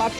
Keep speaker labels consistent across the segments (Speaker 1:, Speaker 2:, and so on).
Speaker 1: Break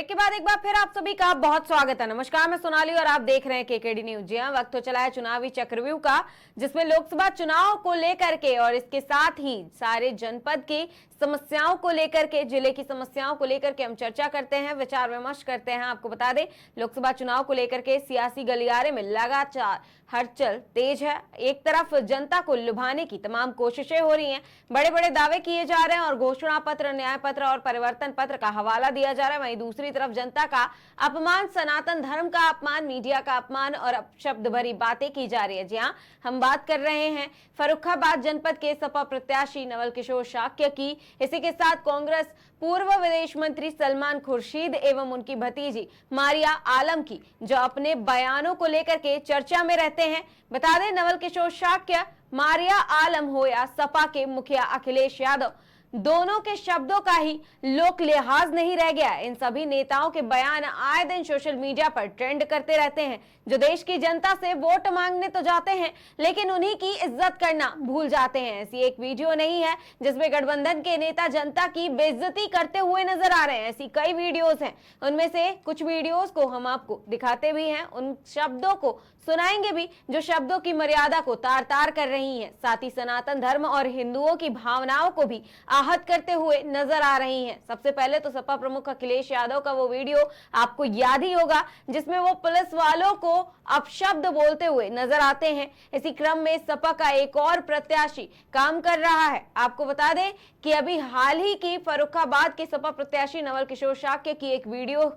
Speaker 1: के बाद एक बार फिर आप सभी का बहुत स्वागत है। नमस्कार, मैं सोनाली और आप देख रहे हैं केकेडी न्यूज। जी हां, वक्त तो चला है चुनावी चक्रव्यूह का, जिसमें लोकसभा चुनाव को लेकर के और इसके साथ ही सारे जनपद की समस्याओं को लेकर के, जिले की समस्याओं को लेकर के हम चर्चा करते हैं, विचार विमर्श करते हैं। आपको बता दें, लोकसभा चुनाव को लेकर के सियासी गलियारे में लगातार हलचल तेज है। एक तरफ जनता को लुभाने की तमाम कोशिशें हो रही हैं, बड़े बड़े दावे किए जा रहे हैं और घोषणा पत्र, न्याय पत्र और परिवर्तन पत्र का हवाला दिया जा रहा है। वहीं दूसरी तरफ जनता का अपमान, सनातन धर्म का अपमान, मीडिया का अपमान और अपशब्द भरी बातें की जा रही है। जी हां, हम बात कर रहे हैं फर्रुखाबाद जनपद के सपा प्रत्याशी नवल किशोर शाक्य की। इसी के साथ कांग्रेस पूर्व विदेश मंत्री सलमान खुर्शीद एवं उनकी भतीजी मारिया आलम की, जो अपने बयानों को लेकर के चर्चा में रहते हैं। बता दें, नवल किशोर शाक्य, मारिया आलम हो या सपा के मुखिया अखिलेश यादव, दोनों के शब्दों का ही लोक लिहाज नहीं रह गया। इन सभी नेताओं के बयान आए दिन सोशल मीडिया पर ट्रेंड करते रहते हैं, जो देश की जनता से वोट मांगने तो जाते हैं, लेकिन उन्हीं की इज्जत करना भूल जाते हैं। ऐसी एक वीडियो नहीं है जिसमें गठबंधन के नेता जनता की बेइज्जती करते हुए नजर आ रहे हैं। ऐसी कई वीडियोस हैं, उनमें से कुछ वीडियोस को हम आपको दिखाते भी हैं, उन शब्दों को सुनाएंगे भी जो शब्दों की मर्यादा को तार तार कर रही हैं, साथ ही सनातन धर्म और हिंदुओं की भावनाओं को भी आहत करते हुए नजर आ रही हैं। सबसे पहले तो सपा प्रमुख अखिलेश यादव का वो वीडियो आपको याद ही होगा, जिसमें वो पुलिस वालों को अपशब्द बोलते हुए नजर आते हैं। इसी क्रम में सपा का एक और प्रत्याशी काम कर रहा है। आपको बता दें कि अभी हाल ही की फर्रुखाबाद के सपा प्रत्याशी नवल किशोर शाक्य की एक वीडियो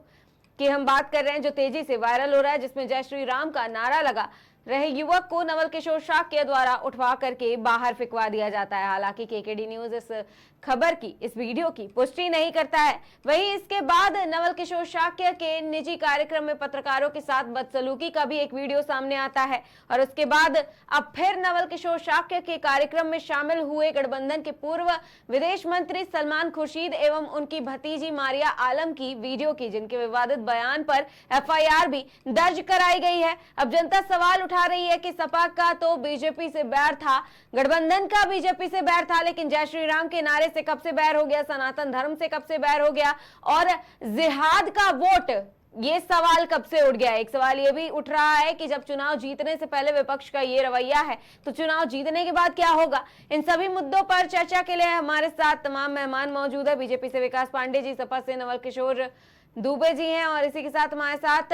Speaker 1: की हम बात कर रहे हैं, जो तेजी से वायरल हो रहा है, जिसमें जय श्री राम का नारा लगा रहे युवक को नवल किशोर शाक्य द्वारा उठवा करके बाहर फेंकवा दिया जाता है। हालांकि केकेडी न्यूज इस खबर की, इस वीडियो की पुष्टि नहीं करता है। वहीं इसके बाद नवल किशोर शाक्य के निजी कार्यक्रम में पत्रकारों के साथ बदसलूकी का भी एक वीडियो सामने आता है और उसके बाद अब फिर नवल किशोर शाक्य के कार्यक्रम में शामिल हुए गठबंधन के पूर्व विदेश मंत्री सलमान खुर्शीद एवं उनकी भतीजी मारिया आलम की वीडियो की, जिनके विवादित बयान पर एफआईआर भी दर्ज कराई गई है। अब जनता सवाल उठा रही है कि सपा का तो बीजेपी से बैर था, गठबंधन का बीजेपी से बैर था, लेकिन जय श्री राम के नारे से कब से बैर हो गया, सनातन धर्म से कब से बैर हो गया और जिहाद का वोट, ये सवाल कब से उठ गया। एक सवाल ये भी उठ रहा है कि जब चुनाव जीतने से पहले विपक्ष का ये रवैया है, तो चुनाव जीतने के बाद क्या होगा। इन सभी मुद्दों पर चर्चा के लिए हमारे साथ तमाम मेहमान मौजूद है। बीजेपी से विकास पांडे जी, सपा से नवल किशोर दुबे जी हैं और इसी के साथ हमारे साथ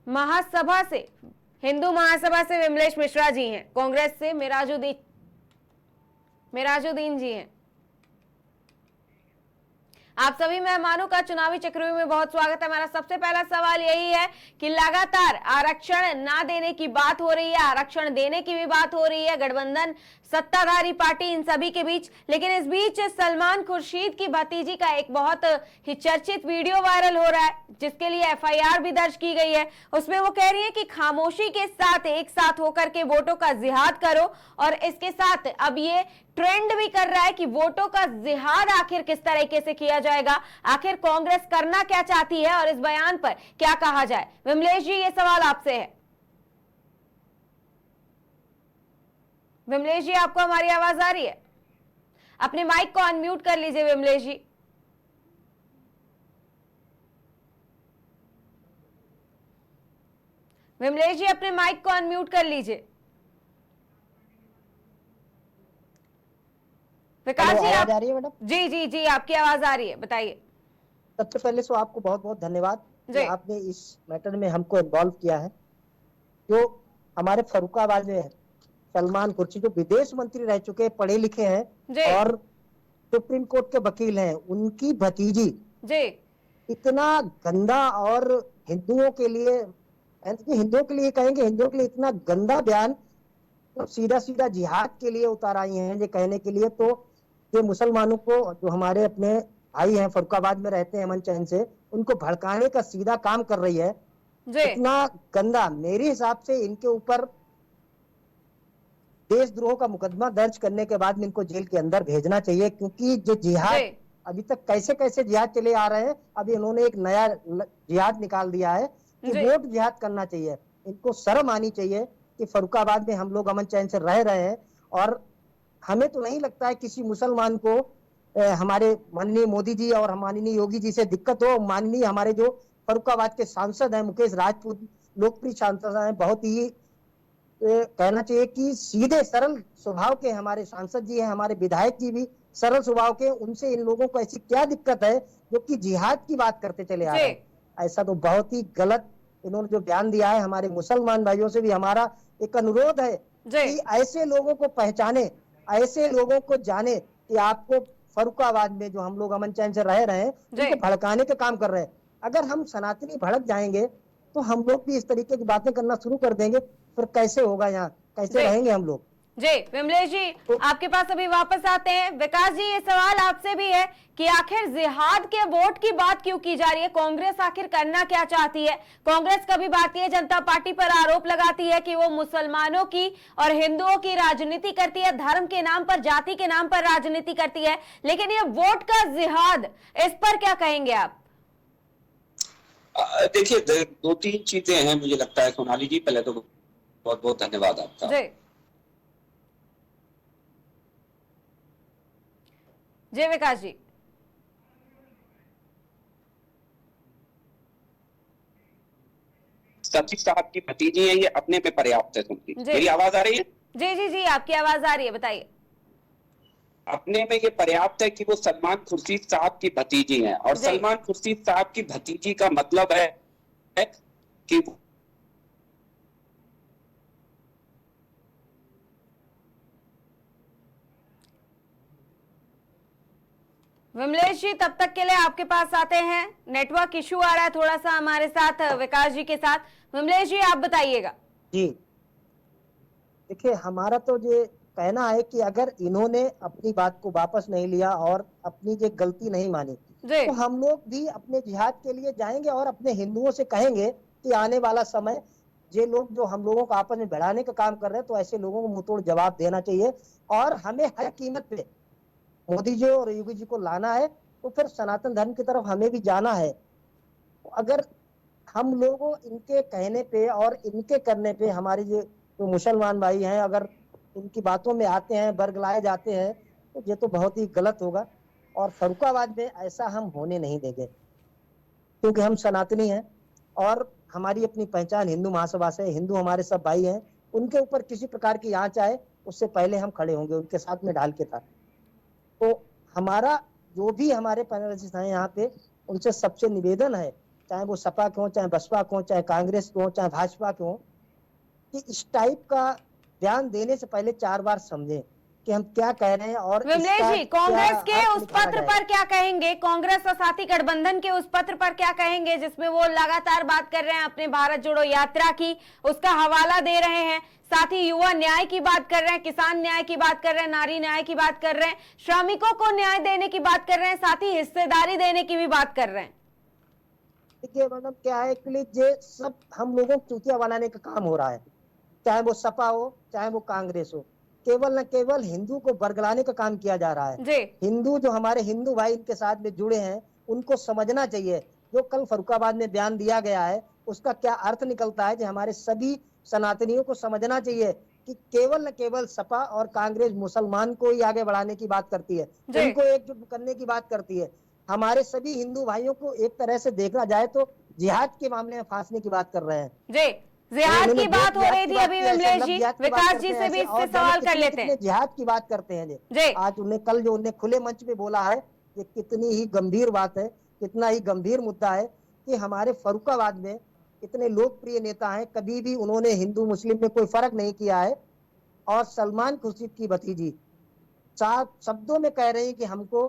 Speaker 1: महासभा से, हिंदू महासभा से विमलेश मिश्रा जी हैं, कांग्रेस से मिराजुद्दीन जी हैं। आप सभी मेहमानों का चुनावी चक्रव्यूह में बहुत स्वागत है। हमारा सबसे पहला सवाल यही है कि लगातार आरक्षण ना देने की बात हो रही है, आरक्षण देने की भी बात हो रही है, गठबंधन, सत्ताधारी पार्टी, इन सभी के बीच, लेकिन इस बीच सलमान खुर्शीद की भतीजी का एक बहुत ही चर्चित वीडियो वायरल हो रहा है, जिसके लिए एफआईआर भी दर्ज की गई है। उसमें वो कह रही है कि खामोशी के साथ एक साथ होकर के वोटों का जिहाद करो, और इसके साथ अब ये ट्रेंड भी कर रहा है कि वोटों का जिहाद आखिर किस तरीके से किया जाएगा, आखिर कांग्रेस करना क्या चाहती है और इस बयान पर क्या कहा जाए। विमलेश जी, ये सवाल आपसे है। विमलेश जी, आपको हमारी आवाज आ रही है? अपने माइक को अनम्यूट कर लीजिए विमलेश जी। विमलेश जी, अपने माइक को अनम्यूट कर लीजिए। विकास जी, आप आ रही है मैडम? जी जी जी, आपकी आवाज आ रही है, बताइए।
Speaker 2: सबसे पहले तो आपको बहुत बहुत धन्यवाद कि आपने इस मैटर में हमको इन्वॉल्व किया है। जो हमारे फर्रुखाबाद में है सलमान खुर्शीद, जो विदेश मंत्री रह चुके हैं, पढ़े लिखे हैं और सुप्रीम कोर्ट के वकील हैं, उनकी भतीजी जी इतना गंदा और हिंदुओं के लिए कहेंगे, हिंदुओं के लिए इतना गंदा बयान, तो सीधा सीधा जिहाद के लिए उतार आई हैं ये कहने के लिए। तो ये मुसलमानों को, जो हमारे अपने भाई हैं फर्रुखाबाद में रहते हैं अमन चैन से, उनको भड़काने का सीधा काम कर रही है। इतना गंदा, मेरे हिसाब से इनके ऊपर देशद्रोह का मुकदमा दर्ज करने के बाद इनको जेल के अंदर भेजना चाहिए, क्योंकि जो जिहाद अभी तक कैसे कैसे जिहाद चले आ रहे हैं, अभी इन्होंने एक नया जिहाद निकाल दिया है कि
Speaker 1: जी।
Speaker 2: वोट जिहाद करना चाहिए। इनको शर्म आनी चाहिए कि फर्रुखाबाद में हम लोग अमन चैन से रह रहे हैं, और हमें तो नहीं लगता है किसी मुसलमान को हमारे माननीय मोदी जी और माननीय योगी जी से दिक्कत हो। माननीय हमारे जो फर्रुखाबाद के सांसद हैं मुकेश राजपूत, लोकप्रिय सांसद हैं, बहुत ही कहना चाहिए कि सीधे सरल स्वभाव के हमारे सांसद जी हैं, हमारे विधायक जी भी सरल स्वभाव के। उनसे इन लोगों को ऐसी क्या दिक्कत है जो कि जिहाद की बात करते चले आ
Speaker 1: जी।
Speaker 2: रहे हैं? ऐसा तो बहुत ही गलत इन्होंने जो बयान दिया है। हमारे मुसलमान भाइयों से भी हमारा एक अनुरोध है
Speaker 1: जी।
Speaker 2: कि ऐसे लोगों को पहचाने, ऐसे लोगों को जाने कि आपको फर्रुखाबाद में जो हम लोग अमन चैन से रह रहे हैं
Speaker 1: जी।
Speaker 2: उनको भड़काने का काम कर रहे हैं। अगर हम सनातनी भड़क जाएंगे तो हम लोग भी इस तरीके की बातें करना शुरू कर देंगे, फिर कैसे होगा? यहाँ कैसे
Speaker 1: जी।
Speaker 2: रहेंगे हम लोग?
Speaker 1: जी विमलेश जी,
Speaker 2: तो
Speaker 1: आपके पास अभी वापस आते हैं। विकास जी, ये सवाल आपसे भी है कि आखिर जिहाद के वोट की बात क्यों की जा रही है? कांग्रेस आखिर करना क्या चाहती है? कांग्रेस कभी भारतीय जनता पार्टी पर आरोप लगाती है कि वो मुसलमानों की और हिंदुओं की राजनीति करती है, धर्म के नाम पर, जाति के नाम पर राजनीति करती है, लेकिन ये वोट का जिहाद, इस पर क्या कहेंगे आप?
Speaker 3: देखिए, दो तीन चीजें हैं मुझे लगता है सोनाली जी। पहले तो बहुत बहुत धन्यवाद आपका।
Speaker 1: जी जी विकास जी।
Speaker 3: सचिव साहब की भतीजी है, ये अपने में पर्याप्त है। सुनती
Speaker 1: जी
Speaker 3: मेरी आवाज आ रही है?
Speaker 1: जी जी जी, आपकी आवाज आ रही है, बताइए।
Speaker 3: अपने में ये पर्याप्त है कि वो सलमान खुर्शीद साहब की भतीजी हैं, और
Speaker 1: जी।
Speaker 3: सलमान खुर्शीद साहब की भतीजी का मतलब है कि
Speaker 1: विमलेश जी, तब तक के लिए आपके पास आते हैं। नेटवर्क इशू आ रहा है थोड़ा सा हमारे साथ, विकास जी के साथ। विमलेश जी, आप बताइएगा। जी।
Speaker 2: देखिए, हमारा तो ये कहना है कि अगर इन्होंने अपनी बात को वापस नहीं लिया और अपनी जो गलती नहीं मानी, तो हम लोग भी अपने जिहाद के लिए जाएंगे और अपने हिंदुओं से कहेंगे कि आने वाला समय ये लोग जो हम लोगों को आपस में भिड़ाने का काम कर रहे हैं, तो ऐसे लोगों को मुंहतोड़ जवाब देना चाहिए। और हमें हर कीमत पे मोदी जी और योगी जी को लाना है, तो फिर सनातन धर्म की तरफ हमें भी जाना है। अगर हम लोगों इनके कहने पे और इनके करने पे हमारे जो मुसलमान भाई हैं, अगर इनकी बातों में आते हैं, बरगलाए जाते हैं, तो ये तो बहुत ही गलत होगा। और फर्रुखाबाद में ऐसा हम होने नहीं देंगे, क्योंकि हम सनातनी हैं और हमारी अपनी पहचान हिंदू महासभा से, हिंदू हमारे सब भाई हैं। उनके ऊपर किसी प्रकार की आंच आए, उससे पहले हम खड़े होंगे उनके साथ में ढाल के था। तो हमारा जो भी हमारे पैनलिस्ट हैं यहाँ पे, उनसे सबसे निवेदन है, चाहे वो सपा के हो, चाहे बसपा के हो, चाहे कांग्रेस के हो, चाहे भाजपा के हो, कि इस टाइप का बयान देने से पहले 4 बार समझें कि हम क्या कह रहे हैं। और
Speaker 1: विमलेश जी, कांग्रेस के उस पत्र पर क्या कहेंगे? कांग्रेस और साथी गठबंधन के उस पत्र पर क्या कहेंगे, जिसमें वो लगातार बात कर रहे हैं अपने भारत जोड़ो यात्रा की, उसका हवाला दे रहे हैं, साथ ही युवा न्याय की बात कर रहे हैं, किसान न्याय की बात कर रहे हैं, नारी न्याय की बात कर रहे हैं, श्रमिकों को न्याय देने की बात कर रहे हैं, साथ ही हिस्सेदारी देने की भी बात कर रहे हैं।
Speaker 2: देखिए मैडम, क्या है कि ये सब हम लोगों को चूतिया बनाने का काम हो रहा है, चाहे वो सपा हो, चाहे वो कांग्रेस हो। केवल न केवल हिंदू को बरगलाने का काम किया जा रहा है।
Speaker 1: जी।
Speaker 2: हिंदू जो हमारे हिंदू भाई इनके साथ में जुड़े हैं, उनको समझना चाहिए जो कल फर्रुखाबाद में बयान दिया गया है उसका क्या अर्थ निकलता है। कि हमारे सभी सनातनियों को समझना चाहिए कि केवल न केवल सपा और कांग्रेस मुसलमान को ही आगे बढ़ाने की बात करती है, उनको एकजुट करने की बात करती है। हमारे सभी हिंदू भाइयों को एक तरह से देखा जाए तो जिहाद के मामले में फांसने की बात कर रहे हैं।
Speaker 1: जी, जिहाद की बात हो रही थी अभी विमलेश जी, विकास जी से भी इससे सवाल कर लेते हैं।
Speaker 2: जिहाद की बात करते हैं
Speaker 1: जी।
Speaker 2: आज उन्हें कल जो उन्हें खुले मंच पे बोला है, ये कितनी ही गंभीर बात है, कितना ही गंभीर मुद्दा है कि हमारे फर्रुखाबाद में इतने लोकप्रिय नेता हैं, कभी भी उन्होंने हिंदू मुस्लिम में कोई फर्क नहीं किया है। और सलमान खुर्शीद की भतीजी साफ शब्दों में कह रही है कि हमको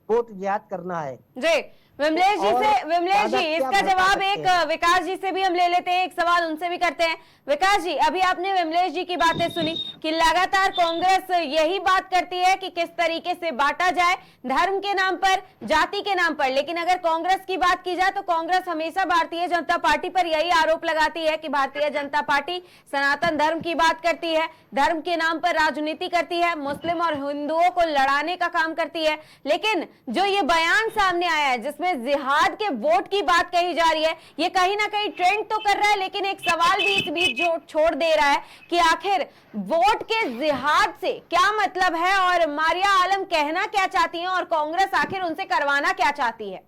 Speaker 2: वोट जिहाद करना है।
Speaker 1: जी, विमलेश जी इसका जवाब एक विकास जी से भी हम ले लेते हैं, एक सवाल उनसे भी करते हैं। विकास जी, अभी आपने विमलेश जी की बातें सुनी कि लगातार कांग्रेस यही बात करती है कि किस तरीके से बांटा जाए, धर्म के नाम पर, जाति के नाम पर। लेकिन अगर कांग्रेस की बात की जाए तो कांग्रेस हमेशा भारतीय जनता पार्टी पर यही आरोप लगाती है कि भारतीय जनता पार्टी सनातन धर्म की बात करती है, धर्म के नाम पर राजनीति करती है, मुस्लिम और हिंदुओं को लड़ाने का काम करती है। लेकिन जो ये बयान सामने आया है जिसमें जिसमें जिहाद के वोट की बात कही जा रही है, ये कहीं ना कहीं ट्रेंड तो कर रहा है, लेकिन एक सवाल भी इस बीच जो छोड़ दे रहा है कि आखिर वोट के जिहाद से क्या मतलब है और मारिया आलम कहना क्या चाहती हैं और कांग्रेस आखिर उनसे करवाना क्या चाहती है।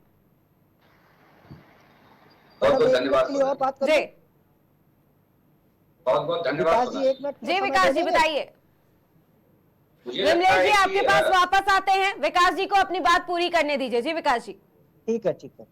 Speaker 3: बहुत बहुत धन्यवाद
Speaker 2: और बात
Speaker 1: जी
Speaker 2: करें,
Speaker 3: बहुत बहुत धन्यवाद
Speaker 2: जी 1 मिनट
Speaker 1: जी विकास जी बताइए। विमलेश जी आपके पास वापस आते हैं, विकास जी को अपनी बात पूरी करने दीजिए। जी विकास जी।
Speaker 2: ठीक है।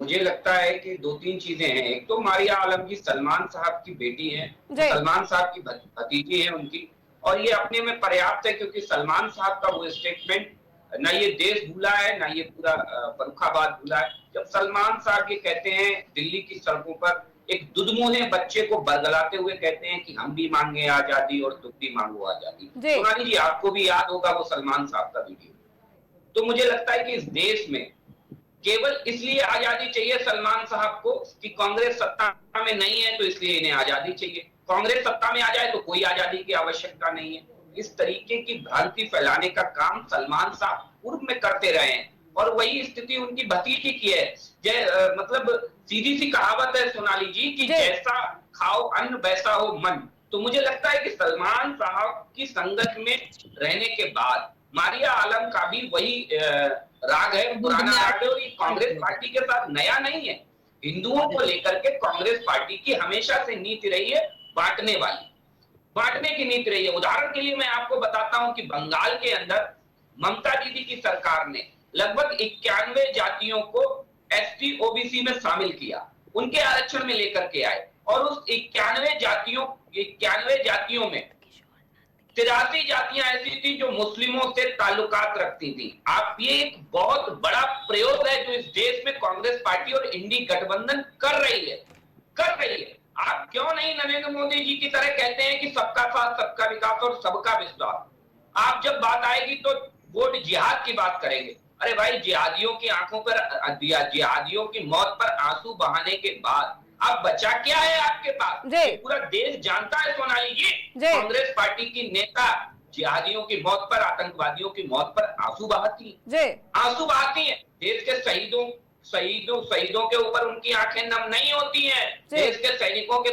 Speaker 3: मुझे लगता है कि दो तीन चीजें हैं। एक तो मारिया आलम जी सलमान साहब की बेटी है, सलमान साहब की भतीजी है उनकी, और ये अपने में पर्याप्त है, क्योंकि सलमान साहब का वो स्टेटमेंट ना ये देश भूला है ना ये पूरा फर्रुखाबाद भूला है। जब सलमान साहब ये कहते हैं दिल्ली की सड़कों पर एक दुधमुहे बच्चे को बरगलाते हुए कहते हैं कि हम भी मांगे आजादी और तुम भी मांगो आजादी। सोनाली जी आपको भी याद होगा वो सलमान साहब का वीडियो। तो मुझे लगता है कि इस देश में केवल इसलिए आजादी चाहिए सलमान साहब को कि कांग्रेस सत्ता में नहीं है, तो इसलिए इन्हें आजादी चाहिए। कांग्रेस सत्ता में आ जाए तो कोई आजादी की आवश्यकता नहीं है। इस तरीके की भ्रांति फैलाने का काम सलमान साहब पूर्व में करते रहे हैं, और वही स्थिति उनकी भतीजी की है। मतलब सीधी सी कहावत है सोनाली जी कि जैसा खाओ अन्न वैसा हो मन। तो मुझे लगता है कि सलमान साहब की संगत में रहने के बाद मारिया आलम का भी वही राग है, पुराना राग है, और ये कांग्रेस पार्टी के साथ नया नहीं है। हिंदुओं को लेकर के कांग्रेस पार्टी की हमेशा से नीति रही है बांटने वाली, बांटने की नीति रही है। उदाहरण के लिए मैं आपको बताता हूं कि बंगाल के अंदर ममता दीदी की सरकार ने लगभग 91 जातियों को एसटी ओबीसी में शामिल किया, उनके आरक्षण में लेकर के आए, और उस 91 जातियों में 83 जातियां ऐसी थी जो मुस्लिमों से ताल्लुकात रखती थी। आप ये एक बहुत बड़ा प्रयोग है जो इस देश में कांग्रेस पार्टी और इंडी गठबंधन कर रही है। आप क्यों नहीं नरेंद्र मोदी जी की तरह कहते हैं कि सबका साथ सबका विकास और सबका विश्वास। आप जब बात आएगी तो वोट जिहाद की बात करेंगे। अरे भाई, जिहादियों की आंखों पर, जिहादियों की मौत पर आंसू बहाने के बाद अब बचा क्या है आपके पास? पूरा देश जानता है सोनाली जी, कांग्रेस पार्टी की नेता जिहादियों की मौत पर, आतंकवादियों की मौत पर आंसू बहाती है। देश के शहीदों के ऊपर उनकी आंखें नम नहीं होती हैं। देश के सैनिकों के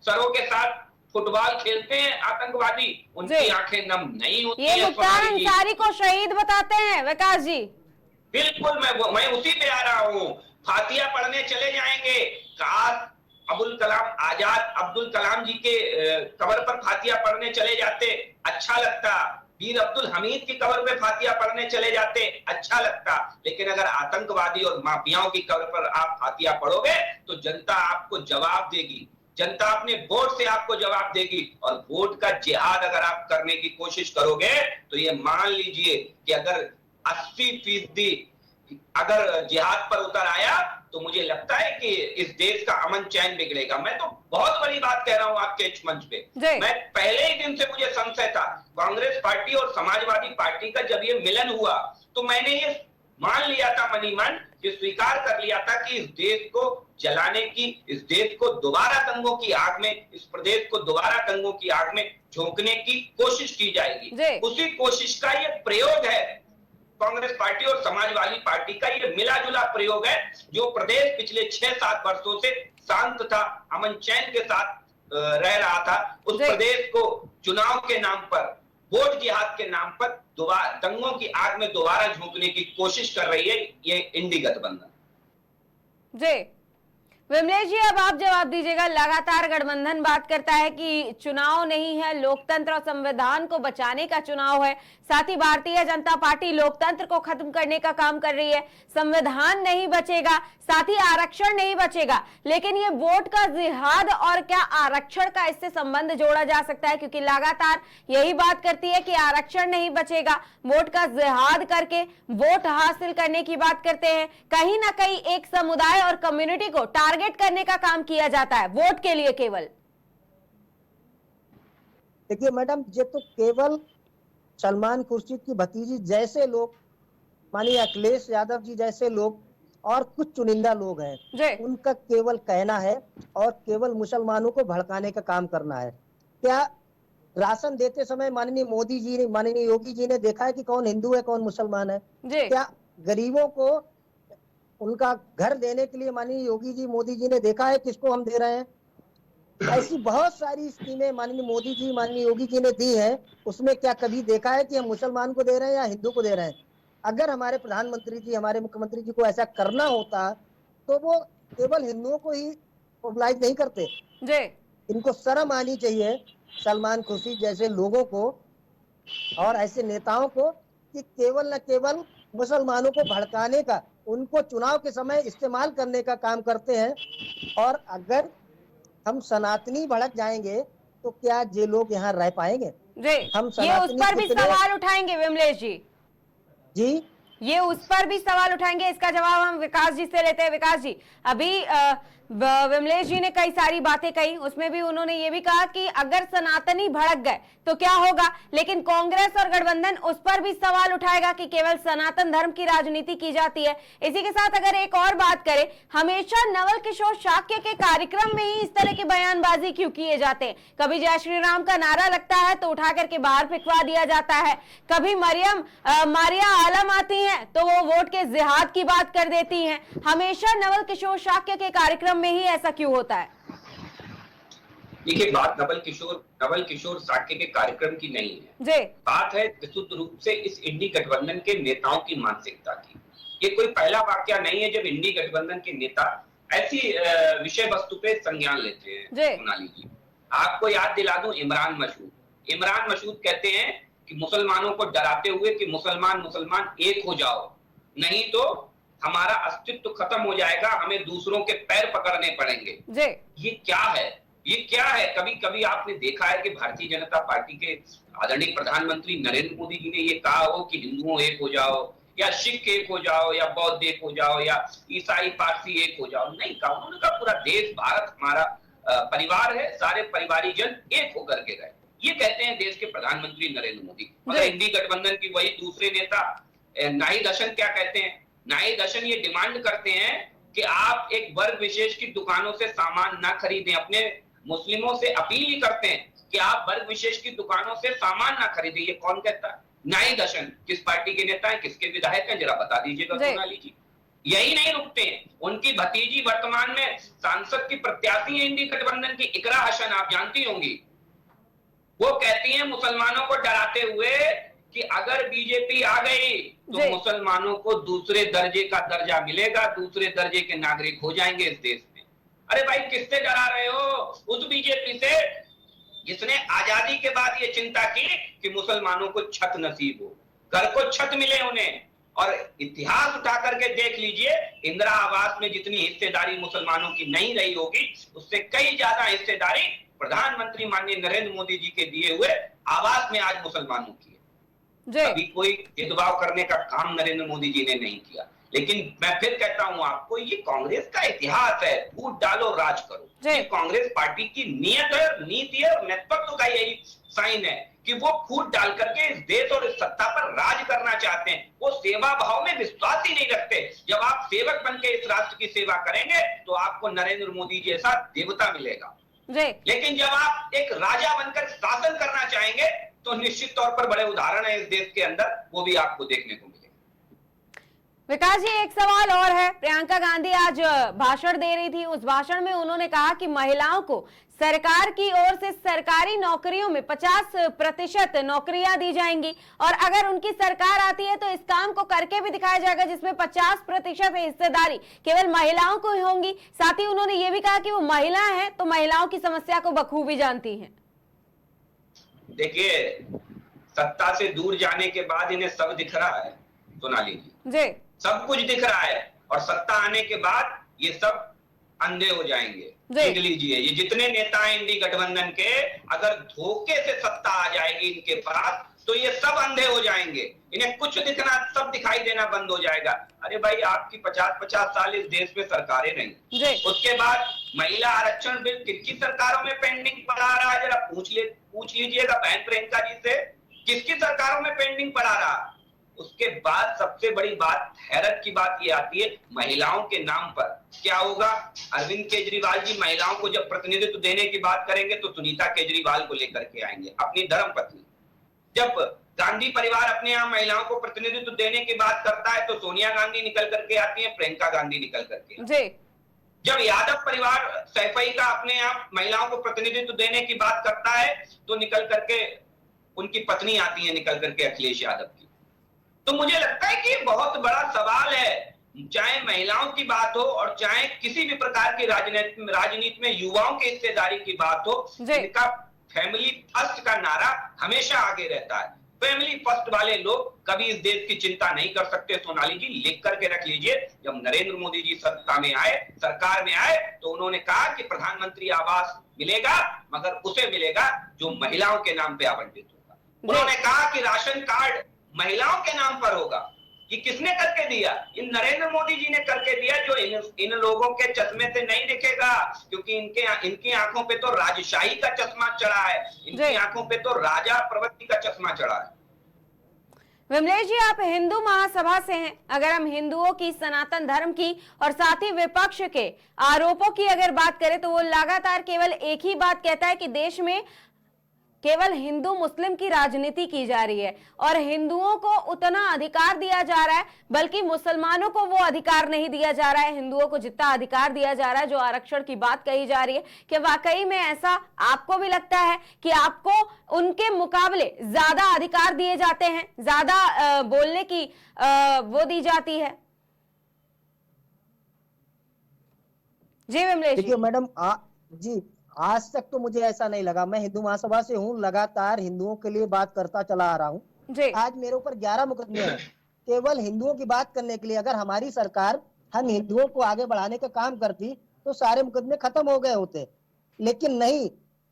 Speaker 3: सरों के साथ फुटबॉल खेलते हैं आतंकवादी, उनकी आंखें नम नहीं होती है।
Speaker 1: ये मुख्तार अंसारी को शहीद बताते हैं विकास जी।
Speaker 3: बिल्कुल, मैं उसी पे आ रहा हूँ। फातिया पढ़ने चले जाएंगे, काश अब्दुल कलाम जी के कब्र पर फातिया पढ़ने चले जाते, अच्छा लगता। वीर अब्दुल हमीद की कब्र पे फातिया पढ़ने चले जाते, अच्छा लगता। लेकिन अगर आतंकवादी और माफियाओं की कब्र पर आप फातिया पढ़ोगे तो जनता आपको जवाब देगी, जनता अपने वोट से आपको जवाब देगी। और वोट का जिहाद अगर आप करने की कोशिश करोगे तो ये मान लीजिए कि अगर 80% अगर जिहाद पर उतर आया तो मुझे लगता है कि इस देश का अमन चैन बिगड़ेगा। मैं तो बहुत बड़ी बात कह रहा हूं आपके इस मंच पे। मैं पहले ही दिन से मुझे संशय था कांग्रेस पार्टी और समाजवादी पार्टी का। जब ये मिलन हुआ तो मैंने ये मान लिया था मनी मन, ये स्वीकार कर लिया था कि इस देश को जलाने की, इस देश को दोबारा दंगों की आग में, इस प्रदेश को दोबारा दंगों की आग में झोंकने की कोशिश की जाएगी। उसी कोशिश का ये प्रयोग है कांग्रेस पार्टी और समाजवादी पार्टी का। ये मिला जुला प्रयोग है। जो प्रदेश पिछले 6-7 वर्षों से शांत था, अमन चैन के साथ रह रहा था, उस प्रदेश को चुनाव के नाम पर, वोट जिहाद के नाम पर दोबारा दंगों की आग में दोबारा झोंकने की कोशिश कर रही है ये इंडी गठबंधन।
Speaker 1: जी विमलेश जी, अब आप जवाब दीजिएगा। लगातार गठबंधन बात करता है कि चुनाव नहीं है, लोकतंत्र और संविधान को बचाने का चुनाव है। साथ ही भारतीय जनता पार्टी लोकतंत्र को खत्म करने का काम कर रही है। संविधान नहीं बचेगा, साथ ही आरक्षण नहीं बचेगा। लेकिन ये वोट का जिहाद और क्या आरक्षण का इससे संबंध जोड़ा जा सकता है? क्योंकि लगातार यही बात करती है कि आरक्षण नहीं बचेगा, वोट का जिहाद करके वोट हासिल करने की बात करते हैं। कहीं ना कहीं एक समुदाय और कम्युनिटी को टारगेट करने का काम किया जाता है वोट के लिए केवल।
Speaker 2: देखिए मैडम, ये तो केवल सलमान खुर्शीद की भतीजी जैसे लोग, मानिए अखिलेश यादव जी जैसे लोग और कुछ चुनिंदा लोग हैं, उनका केवल कहना है और केवल मुसलमानों को भड़काने का काम करना है। क्या राशन देते समय माननीय मोदी जी ने, माननीय योगी जी ने देखा है कि कौन हिंदू है कौन मुसलमान है? क्या गरीबों को उनका घर देने के लिए माननीय योगी जी, मोदी जी ने देखा है किसको हम दे रहे हैं। ऐसी बहुत सारी स्कीमें माननीय मोदी जी, माननीय योगी जी ने दी है, उसमें क्या कभी देखा है कि हम मुसलमान को दे रहे हैं या हिंदू को दे रहे हैं? अगर हमारे प्रधानमंत्री जी, हमारे मुख्यमंत्री जी को ऐसा करना होता तो वो केवल हिंदुओं को ही मोबिलाइज नहीं करते।
Speaker 1: जी।
Speaker 2: इनको शर्म आनी चाहिए सलमान खुर्शीद जैसे लोगों को और ऐसे नेताओं को कि केवल न केवल मुसलमानों को भड़काने का, उनको चुनाव के समय इस्तेमाल करने का काम करते हैं। और अगर हम सनातनी भड़क जाएंगे तो क्या ये लोग यहाँ रह पाएंगे?
Speaker 1: जी,
Speaker 2: हम
Speaker 1: ये उस पर भी
Speaker 2: कितने...
Speaker 1: सवाल उठाएंगे विमलेश जी।
Speaker 2: जी,
Speaker 1: ये उस पर भी सवाल उठाएंगे, इसका जवाब हम विकास जी से लेते हैं। विकास जी, अभी विमलेश जी ने कई सारी बातें कही, उसमें भी उन्होंने ये भी कहा कि अगर सनातनी भड़क गए तो क्या होगा, लेकिन कांग्रेस और गठबंधन उस पर भी सवाल उठाएगा कि केवल सनातन धर्म की राजनीति की जाती है। इसी के साथ अगर एक और बात करें, हमेशा नवल किशोर शाक्य के कार्यक्रम में ही इस तरह की बयानबाजी क्यों किए जाते हैं? कभी जय श्री राम का नारा लगता है तो उठा करके बाहर फेंकवा दिया जाता है, कभी मारिया आलम आती है तो वो वोट के जिहाद की बात कर देती हैं। हमेशा नवल किशोर शाक्य के कार्यक्रम में ही ऐसा क्यों होता है?
Speaker 3: देखिए, बात नवल किशोर शाक्य के कार्यक्रम की नहीं है
Speaker 1: जी।
Speaker 3: बात है विशुद्ध रूप से इस इंडी गठबंधन के नेताओं की मानसिकता की। ये कोई पहला वाकया नहीं है जब इंडी गठबंधन के नेता ऐसी विषय वस्तु पे संज्ञान लेते हैं। सोनाली जी, आपको याद दिला दूं, इमरान मसूद कहते हैं कि मुसलमानों को डराते हुए कि मुसलमान एक हो जाओ, नहीं तो हमारा अस्तित्व खत्म हो जाएगा, हमें दूसरों के पैर पकड़ने पड़ेंगे। ये क्या है? कभी कभी आपने देखा है कि भारतीय जनता पार्टी के आदरणीय प्रधानमंत्री नरेंद्र मोदी जी ने ये कहा हो कि हिंदुओं एक हो जाओ, या सिख एक हो जाओ, या बौद्ध एक हो जाओ, या ईसाई पारसी एक हो जाओ? नहीं कहा। उन्होंने कहा पूरा देश भारत हमारा परिवार है, सारे परिवारी जन एक होकर के रहे। ये कहते हैं देश के प्रधानमंत्री नरेंद्र मोदी। मगर इंडी गठबंधन की वही दूसरे नेता नाहिद हसन क्या कहते हैं? नाहिद हसन ये डिमांड करते हैं कि आप एक वर्ग विशेष की दुकानों से सामान ना खरीदें। अपने मुस्लिमों से अपील ही करते हैं कि आप वर्ग विशेष की दुकानों से सामान ना खरीदें। ये कौन कहता है? नाहिद हसन। किस पार्टी के नेता हैं, किसके विधायक हैं, जरा बता दीजिएगा सोनाली जी। यही नहीं रुकते हैं, उनकी भतीजी वर्तमान में सांसद की प्रत्याशी है इंडी गठबंधन की, इकरा हसन, आप जानती होंगी। वो कहती हैं मुसलमानों को डराते हुए कि अगर बीजेपी आ गई तो मुसलमानों को दूसरे दर्जे का दर्जा मिलेगा, दूसरे दर्जे के नागरिक हो जाएंगे इस देश में। अरे भाई, किससे डरा रहे हो? उस बीजेपी से जिसने आजादी के बाद ये चिंता की कि मुसलमानों को छत नसीब हो, घर को छत मिले उन्हें। और इतिहास उठा करके देख लीजिए, इंदिरा आवास में जितनी हिस्सेदारी मुसलमानों की नहीं रही होगी, उससे कई ज्यादा हिस्सेदारी प्रधानमंत्री माननीय नरेंद्र मोदी जी के दिए हुए आवास में आज मुसलमानों की है। अभी कोई भेदभाव करने का काम नरेंद्र मोदी जी ने नहीं किया। लेकिन मैं फिर कहता हूं आपको, ये कांग्रेस का इतिहास है, फूट डालो राज करो। ये कांग्रेस पार्टी की नीयत है, नीति है और नेतृत्व का यही साइन है कि वो फूट डाल करके इस देश और इस सत्ता पर राज करना चाहते हैं। वो सेवा भाव में विश्वास ही नहीं रखते। जब आप सेवक बन के इस राष्ट्र की सेवा करेंगे तो आपको नरेंद्र मोदी जैसा देवता मिलेगा। लेकिन जब आप एक राजा बनकर शासन करना चाहेंगे तो निश्चित तौर पर बड़े उदाहरण है इस देश के अंदर, वो भी आपको देखने को मिलेंगे।
Speaker 1: विकास जी, एक सवाल और है। प्रियंका गांधी आज भाषण दे रही थी, उस भाषण में उन्होंने कहा कि महिलाओं को सरकार की ओर से सरकारी नौकरियों में 50% नौकरियां दी जाएंगी और अगर उनकी सरकार आती है तो इस काम को करके भी दिखाया जाएगा जिसमें 50% हिस्सेदारी केवल महिलाओं को ही होंगी। साथ ही उन्होंने ये भी कहा कि वो महिला हैं तो महिलाओं की समस्या को बखूबी जानती हैं।
Speaker 3: देखिए, सत्ता से दूर जाने के बाद इन्हें सब दिख रहा है सोनाली जी, सब कुछ दिख रहा है, और सत्ता आने के बाद ये सब अंधे हो जाएंगे। देख लीजिए, ये जितने नेता हैं इंडी गठबंधन के, अगर धोखे से सत्ता आ जाएगी इनके पास तो ये सब अंधे हो जाएंगे। इन्हें कुछ दिखना, सब दिखाई देना बंद हो जाएगा। अरे भाई, आपकी 50-50 साल इस देश में सरकारें नहीं, उसके बाद महिला आरक्षण बिल किसकी सरकारों में पेंडिंग पड़ा रहा है? जरा पूछ लीजिएगा बहन प्रियंका जी से, किसकी सरकारों में पेंडिंग पड़ा रहा? उसके बाद सबसे बड़ी बात, हैरत की बात ये आती है, महिलाओं के नाम पर क्या होगा? अरविंद केजरीवाल जी महिलाओं को जब प्रतिनिधित्व देने की बात करेंगे तो सुनीता केजरीवाल को लेकर के आएंगे, अपनी धर्मपत्नी। जब गांधी परिवार अपने यहाँ महिलाओं को प्रतिनिधित्व देने की बात करता है तो सोनिया गांधी निकल करके आती है, प्रियंका गांधी निकल करके आती है। जब यादव परिवार सैफई का अपने यहाँ महिलाओं को प्रतिनिधित्व देने की बात करता है तो निकल करके उनकी पत्नी आती है, निकल करके अखिलेश यादव की। तो मुझे लगता है कि बहुत बड़ा सवाल है, चाहे महिलाओं की बात हो और चाहे किसी भी प्रकार की राजनीति में युवाओं की हिस्सेदारी की बात हो, इनका फैमिली फर्स्ट का नारा हमेशा आगे रहता है। फैमिली फर्स्ट वाले लोग कभी इस देश की चिंता नहीं कर सकते। सोनाली जी, लिख करके रख लीजिए, जब नरेंद्र मोदी जी सत्ता में आए, सरकार में आए, तो उन्होंने कहा कि प्रधानमंत्री आवास मिलेगा, मगर उसे मिलेगा जो महिलाओं के नाम पे आवंटित होगा। उन्होंने कहा कि राशन कार्ड महिलाओं के नाम पर होगा। ये किसने करके दिया? इन नरेंद्र मोदी जी ने करके दिया, जो इन लोगों के चश्मे से नहीं दिखेगा, क्योंकि इनकी आंखों पे तो राजशाही का चश्मा चढ़ा है, इनकी आंखों पे तो राजा प्रवृत्ति का चश्मा चढ़ा है।
Speaker 1: विमलेश जी, आप हिंदू महासभा से हैं। अगर हम हिंदुओं की, सनातन धर्म की और साथ ही विपक्ष के आरोपों की अगर बात करें तो वो लगातार केवल एक ही बात कहता है कि देश में केवल हिंदू मुस्लिम की राजनीति की जा रही है और हिंदुओं को उतना अधिकार दिया जा रहा है, बल्कि मुसलमानों को वो अधिकार नहीं दिया जा रहा है। हिंदुओं को जितना अधिकार दिया जा रहा है, जो आरक्षण की बात कही जा रही है, कि वाकई में ऐसा आपको भी लगता है कि आपको उनके मुकाबले ज्यादा अधिकार दिए जाते हैं, ज्यादा बोलने की वो दी जाती है? जी विमलेश
Speaker 2: देखिए मैडम, जी आज तक तो मुझे ऐसा नहीं लगा। मैं हिंदू महासभा से हूँ, लगातार हिंदुओं के लिए बात करता चला आ रहा हूँ। आज मेरे ऊपर 11 मुकदमे हैं केवल हिंदुओं की बात करने के लिए। अगर हमारी सरकार हम हिंदुओं को आगे बढ़ाने का काम करती तो सारे मुकदमे खत्म हो गए होते, लेकिन नहीं।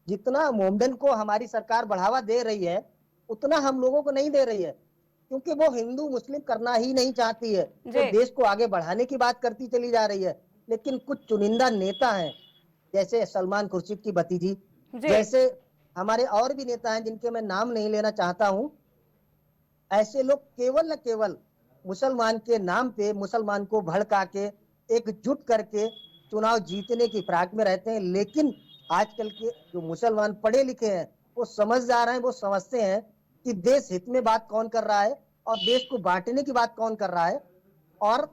Speaker 2: जितना मोमडन को हमारी सरकार बढ़ावा दे रही है उतना हम लोगों को नहीं दे रही है, क्योंकि वो हिंदू मुस्लिम करना ही नहीं चाहती है। वो देश को आगे बढ़ाने की बात करती चली जा रही है, लेकिन कुछ चुनिंदा नेता हैं, जैसे सलमान खुर्शीद की भतीजी, जैसे हमारे और भी नेता हैं जिनके मैं नाम नहीं लेना चाहता हूं। ऐसे लोग केवल न केवल मुसलमान के नाम पे मुसलमान को भड़का के एकजुट करके चुनाव जीतने की फिराक में रहते हैं। लेकिन आजकल के जो मुसलमान पढ़े लिखे हैं वो समझदार हैं, वो समझते हैं कि देश हित में बात कौन कर रहा है और देश को बांटने की बात कौन कर रहा है। और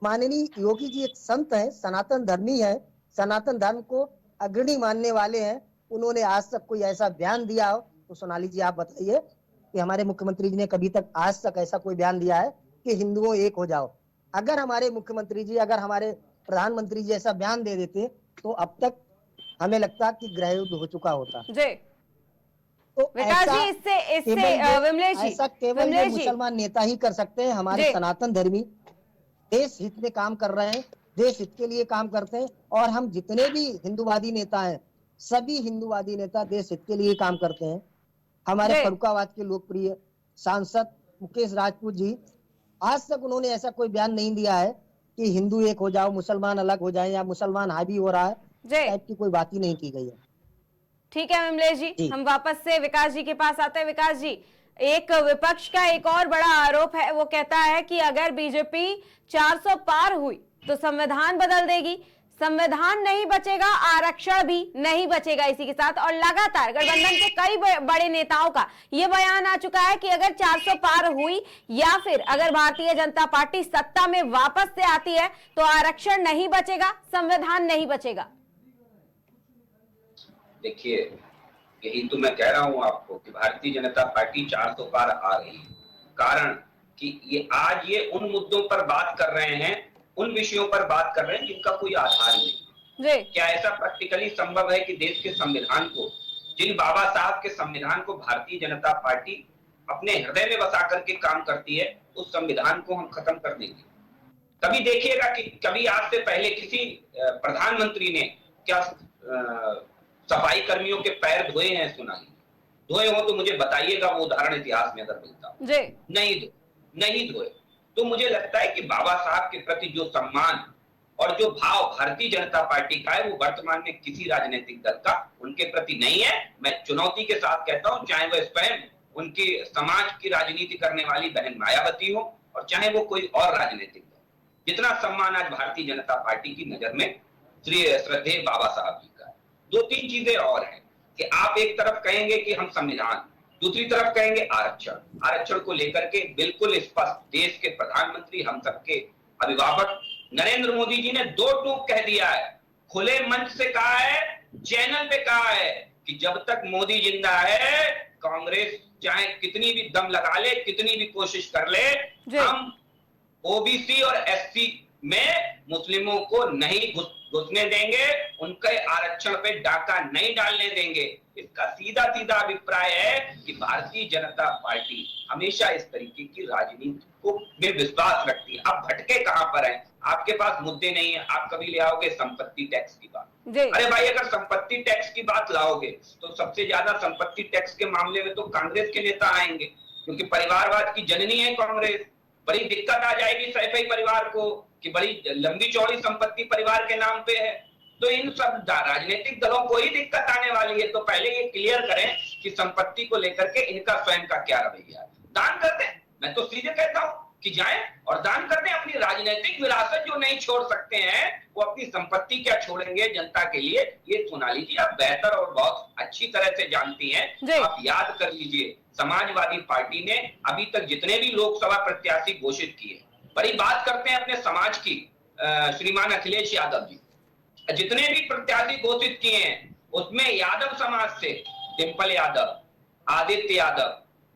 Speaker 2: माननीय योगी जी एक संत है, सनातन धर्मी है, सनातन धर्म को अग्रणी मानने वाले हैं। उन्होंने आज तक कोई ऐसा बयान दिया हो तो सोनाली जी आप बताइए कि हमारे मुख्यमंत्री जी ने कभी तक आज तक ऐसा कोई बयान दिया है कि हिंदुओं एक हो जाओ? अगर हमारे मुख्यमंत्री जी, अगर हमारे प्रधानमंत्री जी ऐसा बयान दे देते तो अब तक हमें लगता कि गृह युद्ध हो चुका होता।
Speaker 1: तो विकास जी, इससे विमलेश जी,
Speaker 2: ऐसा केवल मुसलमान नेता ही कर सकते हैं। हमारे सनातन धर्मी देश हित में काम कर रहे हैं, देश हित के लिए काम करते हैं। और हम जितने भी हिंदूवादी नेता हैं, सभी हिंदूवादी नेता देश हित के लिए काम करते हैं। हमारे फर्रुखाबाद के लोकप्रिय सांसद मुकेश राजपूत जी, आज तक उन्होंने ऐसा कोई बयान नहीं दिया है कि हिंदू एक हो जाओ, मुसलमान अलग हो जाए या मुसलमान हावी हो रहा है, टाइप की कोई बात ही नहीं की गई है।
Speaker 1: ठीक है विमलेश जी, हम वापस से विकास जी के पास आते हैं। विकास जी, एक विपक्ष का एक और बड़ा आरोप है, वो कहता है कि अगर बीजेपी 400 पार हुई तो संविधान बदल देगी। संविधान नहीं बचेगा, आरक्षण भी नहीं बचेगा इसी के साथ। और लगातार गठबंधन के कई बड़े नेताओं का ये बयान आ चुका है कि अगर 400 पार हुई या फिर अगर भारतीय जनता पार्टी सत्ता में वापस से आती है तो आरक्षण नहीं बचेगा, संविधान नहीं बचेगा।
Speaker 3: देखिए, यही तो मैं कह रहा हूं आपको कि भारतीय जनता पार्टी 400 पार आ रही है। कारण कि ये आज ये उन मुद्दों पर बात कर रहे हैं, उन विषयों पर बात कर रहे हैं जिनका कोई आधार नहीं। क्या ऐसा प्रैक्टिकली संभव है कि देश के संविधान को, जिन बाबा साहब के संविधान को भारतीय जनता पार्टी अपने हृदय में बसा करके काम करती है, उस संविधान को हम खत्म कर देंगे? कभी देखिएगा कि कभी आज से पहले किसी प्रधानमंत्री ने क्या सफाई कर्मियों के पैर धोए हैं? सुनाइए, धोए हो तो मुझे बताइएगा वो उदाहरण इतिहास में अगर मिलता हो। नहीं धोए। तो मुझे लगता है कि बाबा साहब के प्रति जो सम्मान और जो भाव भारतीय जनता पार्टी का है वो वर्तमान में किसी राजनीतिक दल का उनके प्रति नहीं है। मैं चुनौती के साथ कहता हूं, चाहे वह स्वयं उनकी समाज की राजनीति करने वाली बहन मायावती हो और चाहे वो कोई और राजनीतिक दल, जितना सम्मान आज भारतीय जनता पार्टी की नजर में श्रद्धेय बाबा साहब जी का है। 2-3 चीजें और हैं कि आप एक तरफ कहेंगे कि हम संविधान, दूसरी तरफ कहेंगे आरक्षण को लेकर के बिल्कुल स्पष्ट देश के प्रधानमंत्री, हम सबके अभिभावक नरेंद्र मोदी जी ने दो टूक कह दिया है, खुले मंच से कहा है, चैनल पे कहा है कि जब तक मोदी जिंदा है कांग्रेस चाहे कितनी भी दम लगा ले, कितनी भी कोशिश कर ले, हम ओबीसी और एससी में मुस्लिमों को नहीं घुसने देंगे, उनके आरक्षण पे डाका नहीं डालने देंगे। इसका सीधा सीधा अभिप्राय है कि भारतीय जनता पार्टी हमेशा इस तरीके की राजनीति को में विश्वास रखती है। अब भटके कहां पर हैं? आपके पास मुद्दे नहीं है, आप कभी ले आओगे संपत्ति टैक्स की बात। अरे भाई, अगर संपत्ति टैक्स की बात लाओगे तो सबसे ज्यादा संपत्ति टैक्स के मामले में तो कांग्रेस के नेता आएंगे, क्योंकि परिवारवाद की जननी है कांग्रेस। बड़ी दिक्कत आ जाएगी सैफई परिवार को कि बड़ी लंबी चौड़ी संपत्ति परिवार के नाम पे है। तो इन सब राजनीतिक दलों को ही दिक्कत आने वाली है। तो पहले ये क्लियर करें कि संपत्ति को लेकर के इनका स्वयं का क्या रवैया है। दान कर दें, मैं तो सीधे कहता हूं कि जाएं और दान कर दें। अपनी राजनीतिक विरासत जो नहीं छोड़ सकते हैं वो अपनी संपत्ति क्या छोड़ेंगे जनता के लिए? ये सोनाली जी आप बेहतर और बहुत अच्छी तरह से जानती हैं। आप याद कर लीजिए, समाजवादी पार्टी ने अभी तक जितने भी लोकसभा प्रत्याशी घोषित किए, बड़ी बात करते हैं अपने समाज की, श्रीमान अखिलेश यादव जी जितने भी प्रत्याशी घोषित किए हैं उसमें यादव समाज से डिंपल यादव, आदित्य यादव,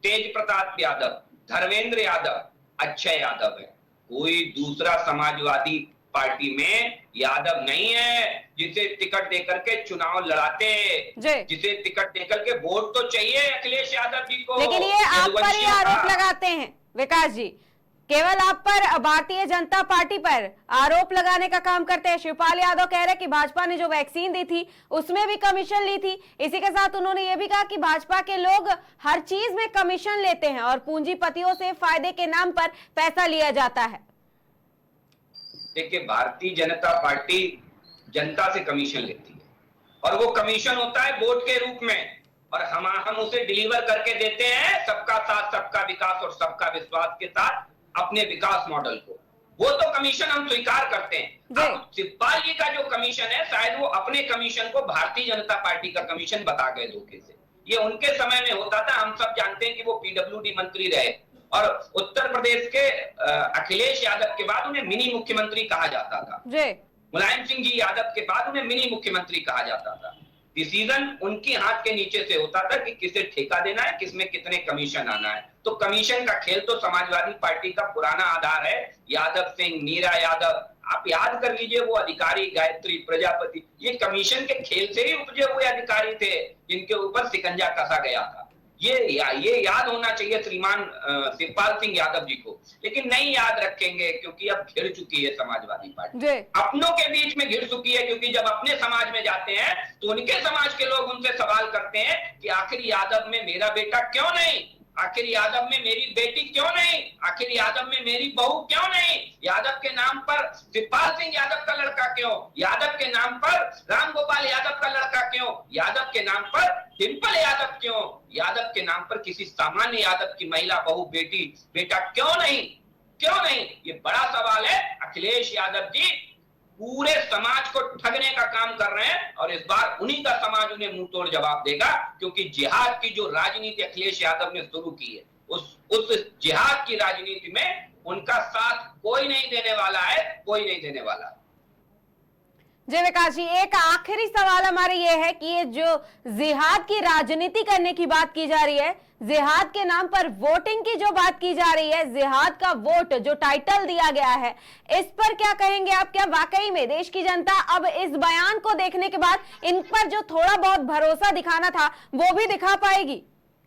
Speaker 3: तेज प्रताप यादव, धर्मेंद्र यादव, अक्षय यादव है। कोई दूसरा समाजवादी पार्टी में यादव नहीं है जिसे टिकट देकर के चुनाव लड़ाते, जिसे टिकट देकर के वोट तो चाहिए अखिलेश यादव जी को।
Speaker 1: लेकिन ये आप पर ही आरोप लगाते हैं विकास जी, केवल आप पर, भारतीय जनता पार्टी पर आरोप लगाने का काम करते हैं। शिवपाल यादव कह रहे हैं कि भाजपा ने जो वैक्सीन दी थी उसमें भी कमीशन ली थी। इसी के साथ उन्होंने ये भी कहा कि भाजपा के लोग हर चीज में कमीशन लेते हैं और पूंजीपतियों से फायदे के नाम पर पैसा लिया जाता है।
Speaker 3: देखिए, भारतीय जनता पार्टी जनता से कमीशन लेती है और वो कमीशन होता है वोट के रूप में, और हम उसे डिलीवर करके देते हैं सबका साथ, सबका विकास और सबका विश्वास के साथ अपने विकास मॉडल को। वो तो कमीशन हम स्वीकार करते हैं। अब शिवपाल जी का जो कमीशन है, शायद वो अपने कमीशन को भारतीय जनता पार्टी का कमीशन बता गए धोखे से। ये उनके समय में होता था। हम सब जानते हैं कि वो पीडब्ल्यूडी मंत्री रहे और उत्तर प्रदेश के अखिलेश यादव के बाद उन्हें मिनी मुख्यमंत्री कहा जाता था। मुलायम सिंह जी यादव के बाद उन्हें मिनी मुख्यमंत्री कहा जाता था। डिसीजन उनके हाथ के नीचे से होता था कि किसे ठेका देना है, किसमें कितने कमीशन आना है। तो कमीशन का खेल तो समाजवादी पार्टी का पुराना आधार है। यादव सिंह, मीरा यादव, आप याद कर लीजिए, वो अधिकारी गायत्री प्रजापति, ये कमीशन के खेल से ही उपजे हुए अधिकारी थे जिनके ऊपर शिकंजा कसा गया था। ये याद होना चाहिए श्रीमान शिवपाल सिंह यादव जी को, लेकिन नहीं याद रखेंगे क्योंकि अब घिर चुकी है समाजवादी पार्टी, अपनों के बीच में घिर चुकी है। क्योंकि जब अपने समाज में जाते हैं तो उनके समाज के लोग उनसे सवाल करते हैं कि आखिर यादव में मेरा बेटा क्यों नहीं, आखिर यादव में मेरी बेटी क्यों नहीं, आखिर यादव में मेरी बहू क्यों नहीं, यादव के नाम पर शिवपाल सिंह यादव का लड़का क्यों, यादव के नाम पर राम गोपाल यादव का लड़का क्यों, यादव के नाम पर डिंपल यादव क्यों, यादव के नाम पर किसी सामान्य यादव की महिला, बहू, बेटी, बेटा क्यों नहीं, क्यों नहीं? ये बड़ा सवाल है। अखिलेश यादव जी पूरे समाज को ठगने का काम कर रहे हैं और इस बार उन्हीं का समाज उन्हें मुंह तोड़ जवाब देगा, क्योंकि जिहाद की जो राजनीति अखिलेश यादव ने शुरू की है, उस जिहाद की राजनीति में उनका साथ कोई नहीं देने वाला है, कोई नहीं देने वाला।
Speaker 1: जय विकास जी, एक आखिरी सवाल हमारे ये है कि ये जो जिहाद की राजनीति करने की बात की जा रही है, जिहाद के नाम पर वोटिंग की जो बात की जा रही है, जिहाद का वोट जो टाइटल दिया गया है, इस पर क्या कहेंगे आप? क्या वाकई में देश की जनता अब इस बयान को देखने के बाद इन पर जो थोड़ा बहुत भरोसा दिखाना था वो भी दिखा पाएगी?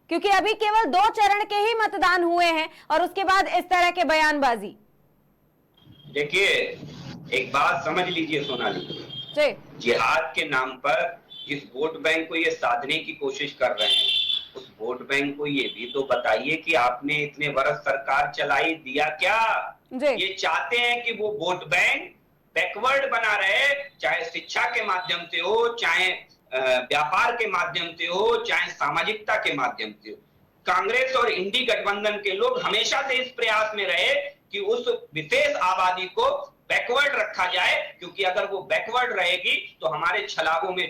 Speaker 1: क्योंकि अभी केवल 2 चरण के ही मतदान हुए हैं और उसके बाद इस तरह के बयानबाजी।
Speaker 3: देखिए, एक बात समझ लीजिए सोनाली, जिहाद के नाम पर जिस वोट बैंक को ये साधने की कोशिश कर रहे हैं, उस वोट बैंक को ये भी तो बताइए कि आपने इतने वर्ष सरकार चलाई, दिया क्या? ये चाहते हैं कि वो वोट बैंक बैकवर्ड बना रहे, चाहे शिक्षा के माध्यम से हो, चाहे व्यापार के माध्यम से हो, चाहे सामाजिकता के माध्यम से हो। कांग्रेस और इंडी गठबंधन के लोग हमेशा से इस प्रयास में रहे कि उस विशेष आबादी को बैकवर्ड रखा जाए, क्योंकि अगर वो बैकवर्ड रहेगी तो हमारे छलावों में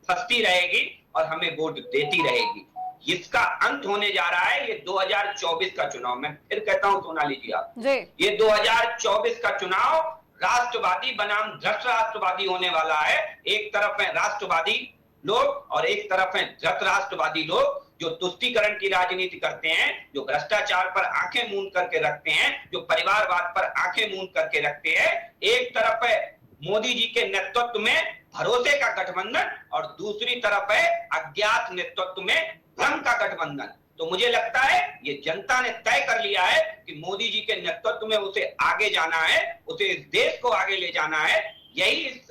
Speaker 3: फंसती रहेगी और हमें वोट देती रहेगी। इसका अंत होने जा रहा है ये 2024 का चुनाव। मैं फिर कहता हूं सोनाली जी, आप ये 2024 का चुनाव राष्ट्रवादी बनाम भ्रष्ट राष्ट्रवादी होने वाला है। एक तरफ है राष्ट्रवादी लोग और एक तरफ है भ्रष्ट राष्ट्रवादी लोग जो तुष्टीकरण की राजनीति करते हैं, जो भ्रष्टाचार पर आंखें मूंद करके रखते हैं, जो परिवारवाद पर आंखें मूंद करके रखते हैं। एक तरफ है मोदी जी के नेतृत्व में भरोसे का गठबंधन और दूसरी तरफ है अज्ञात नेतृत्व में भ्रम का गठबंधन। तो मुझे लगता है ये जनता ने तय कर लिया है कि मोदी जी के नेतृत्व में उसे आगे जाना है, उसे इस देश को आगे ले जाना है। यही इस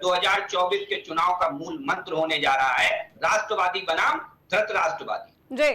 Speaker 3: 2024 के चुनाव का मूल मंत्र होने जा रहा है, राष्ट्रवादी बनाम भ्रष्ट राष्ट्रवादी।
Speaker 1: जी,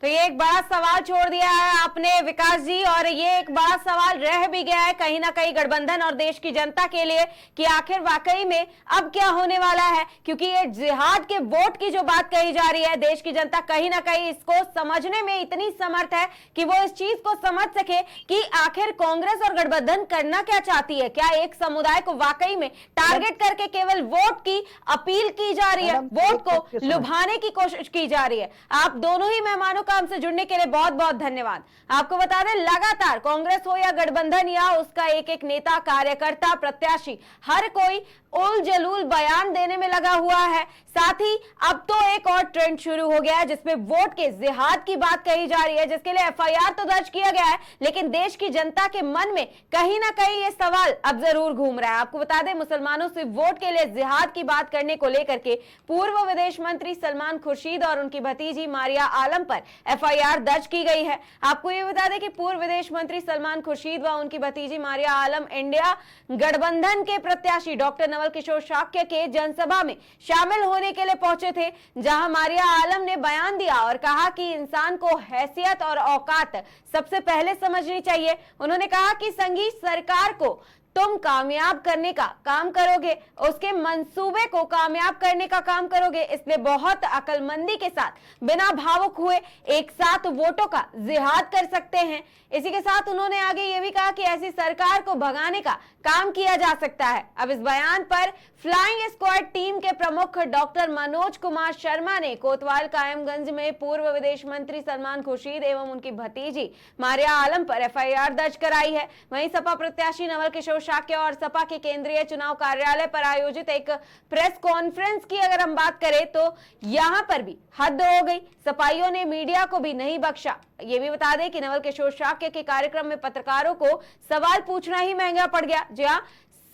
Speaker 1: तो ये एक बड़ा सवाल छोड़ दिया है आपने विकास जी, और ये एक बड़ा सवाल रह भी गया है कहीं ना कहीं गठबंधन और देश की जनता के लिए कि आखिर वाकई में अब क्या होने वाला है, क्योंकि ये जिहाद के वोट की जो बात कही जा रही है, देश की जनता कहीं ना कहीं इसको समझने में इतनी समर्थ है कि वो इस चीज को समझ सके कि आखिर कांग्रेस और गठबंधन करना क्या चाहती है। क्या एक समुदाय को वाकई में टारगेट करके केवल वोट की अपील की जा रही है, वोट को लुभाने की कोशिश की जा रही है। आप दोनों ही मेहमानों का हमसे जुड़ने के लिए बहुत बहुत धन्यवाद। आपको बता दें, लगातार कांग्रेस हो या गठबंधन या उसका एक एक नेता, कार्यकर्ता, प्रत्याशी, हर कोई उल जलूल बयान देने में लगा हुआ है। साथ ही अब तो एक और ट्रेंड शुरू हो गया है जिसमें वोट के जिहाद की बात कही जा रही है, जिसके लिए एफआईआर तो दर्ज किया गया है, लेकिन देश की जनता के मन में कहीं ना कहीं ये सवाल अब जरूर घूम रहा है। आपको बता दें, मुसलमानों से वोट के लिए जिहाद की बात करने को लेकर के पूर्व विदेश मंत्री सलमान खुर्शीद और उनकी भतीजी मारिया आलम पर एफआईआर दर्ज की गई है। आपको ये बता दें कि पूर्व विदेश मंत्री सलमान खुर्शीद व उनकी भतीजी मारिया आलम इंडिया गठबंधन के प्रत्याशी डॉक्टर नवल किशोर शाक्य के जनसभा में शामिल होने के लिए पहुंचे थे, जहां मारिया आलम ने बयान दिया और कहा कि इंसान को हैसियत और औकात सबसे पहले समझनी चाहिए। उन्होंने कहा कि संघी सरकार को तुम कामयाब करने का काम करोगे, उसके मंसूबे को कामयाब करने का काम करोगे, इसलिए बहुत अकलमंदी के साथ बिना भावुक हुए एक साथ वोटों का जिहाद कर सकते हैं। इसी के साथ उन्होंने आगे ये भी कहा कि ऐसी सरकार को भगाने का काम किया जा सकता है। अब इस बयान पर फ्लाइंग स्क्वाड टीम के प्रमुख डॉक्टर मनोज कुमार शर्मा ने कोतवाल कायमगंज में पूर्व विदेश मंत्री सलमान खुर्शीद एवं उनकी भतीजी मारिया आलम पर एफआईआर दर्ज कराई है। वहीं सपा प्रत्याशी नवल किशोर शाक्य और सपा के केंद्रीय चुनाव कार्यालय पर आयोजित एक प्रेस कॉन्फ्रेंस की अगर हम बात करें तो यहाँ पर भी हद हो गई, सपाइयों ने मीडिया को भी नहीं बख्शा। ये भी बता दें कि नवल किशोर शाक्य के कार्यक्रम में पत्रकारों को सवाल पूछना ही महंगा पड़ गया। जी हाँ,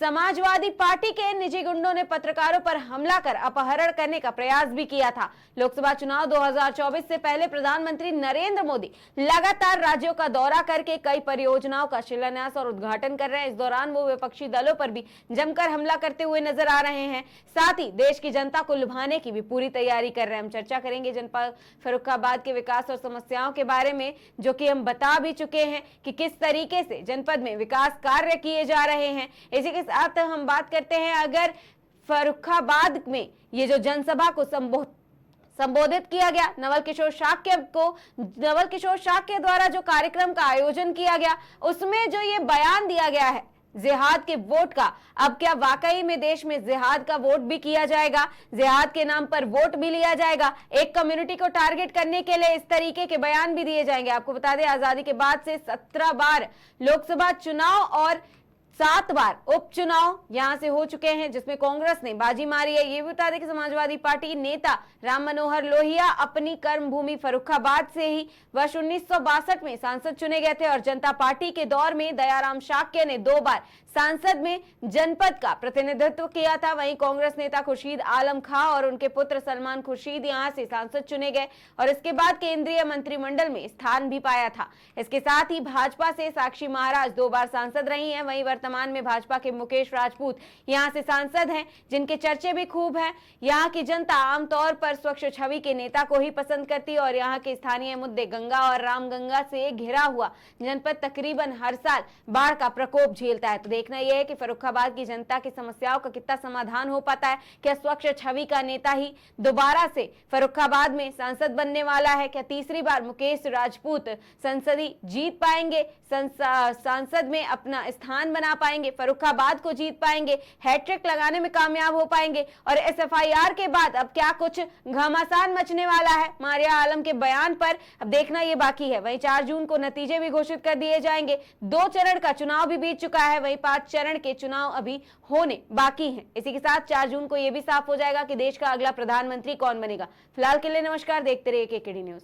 Speaker 1: समाजवादी पार्टी के निजी गुंडों ने पत्रकारों पर हमला कर अपहरण करने का प्रयास भी किया था। लोकसभा चुनाव 2024 से पहले प्रधानमंत्री नरेंद्र मोदी लगातार राज्यों का दौरा करके कई परियोजनाओं का शिलान्यास और उद्घाटन कर रहे हैं। इस दौरान वो विपक्षी दलों पर भी जमकर हमला करते हुए नजर आ रहे हैं, साथ ही देश की जनता को लुभाने की भी पूरी तैयारी कर रहे हैं। हम चर्चा करेंगे जनपद फर्रुखाबाद के विकास और समस्याओं के बारे में, जो कि हम बता भी चुके हैं कि किस तरीके से जनपद में विकास कार्य किए जा रहे हैं। इसी के साथ हम बात करते हैं, अगर फर्रुखाबाद में ये जो जनसभा को संबोधित किया गया, नवल किशोर शाक्य द्वारा जो कार्यक्रम का आयोजन किया गया, उसमें जो ये बयान दिया गया है जिहाद के वोट का, अब क्या वाकई में देश में जिहाद का वोट भी किया जाएगा, जिहाद के नाम पर वोट भी लिया जाएगा, एक कम्युनिटी को टारगेट करने के लिए इस तरीके के बयान भी दिए जाएंगे। आपको बता दें, आजादी के बाद से 17 बार लोकसभा चुनाव और 7 बार उपचुनाव यहां से हो चुके हैं, जिसमें कांग्रेस ने बाजी मारी है। ये भी बता दें कि समाजवादी पार्टी नेता राम मनोहर लोहिया अपनी कर्मभूमि फर्रुखाबाद से ही वर्ष 1962 में सांसद चुने गए थे और जनता पार्टी के दौर में दयाराम शाक्य ने 2 बार सांसद में जनपद का प्रतिनिधित्व किया था। वहीं कांग्रेस नेता खुर्शीद आलम खां और उनके पुत्र सलमान खुर्शीद यहां से सांसद चुने गए और इसके बाद केंद्रीय मंत्रिमंडल में स्थान भी पाया था। इसके साथ ही भाजपा से साक्षी महाराज 2 बार सांसद रही हैं। वहीं वर्तमान में भाजपा के मुकेश राजपूत यहां से सांसद हैं, जिनके चर्चे भी खूब हैं। यहाँ की जनता आमतौर पर स्वच्छ छवि के नेता को ही पसंद करती है और यहाँ के स्थानीय मुद्दे गंगा और रामगंगा से घिरा हुआ जनपद तकरीबन हर साल बाढ़ का प्रकोप झेलता है। तो देखना यह है कि फर्रुखाबाद की जनता की समस्याओं का कितना समाधान हो पाता है। क्या स्वच्छ छवि का नेता ही दोबारा से फर्रुखाबाद में सांसद बनने वाला है? क्या तीसरी बार मुकेश राजपूत संसदीय जीत पाएंगे, सांसद में अपना स्थान बना पाएंगे, फर्रुखाबाद को जीत पाएंगे, हैट्रिक लगाने में कामयाब हो पाएंगे? और इस एफआईआर के बाद अब क्या कुछ घमासान मचने वाला है मारिया आलम के बयान पर, अब देखना ये बाकी है। वहीं 4 जून को नतीजे भी घोषित कर दिए जाएंगे। 2 चरण का चुनाव भी बीत चुका है, वहीं 5 चरण के चुनाव अभी होने बाकी हैं। इसी के साथ 4 जून को यह भी साफ हो जाएगा कि देश का अगला प्रधानमंत्री कौन बनेगा। फिलहाल के लिए नमस्कार, देखते रहिए केकेडी न्यूज।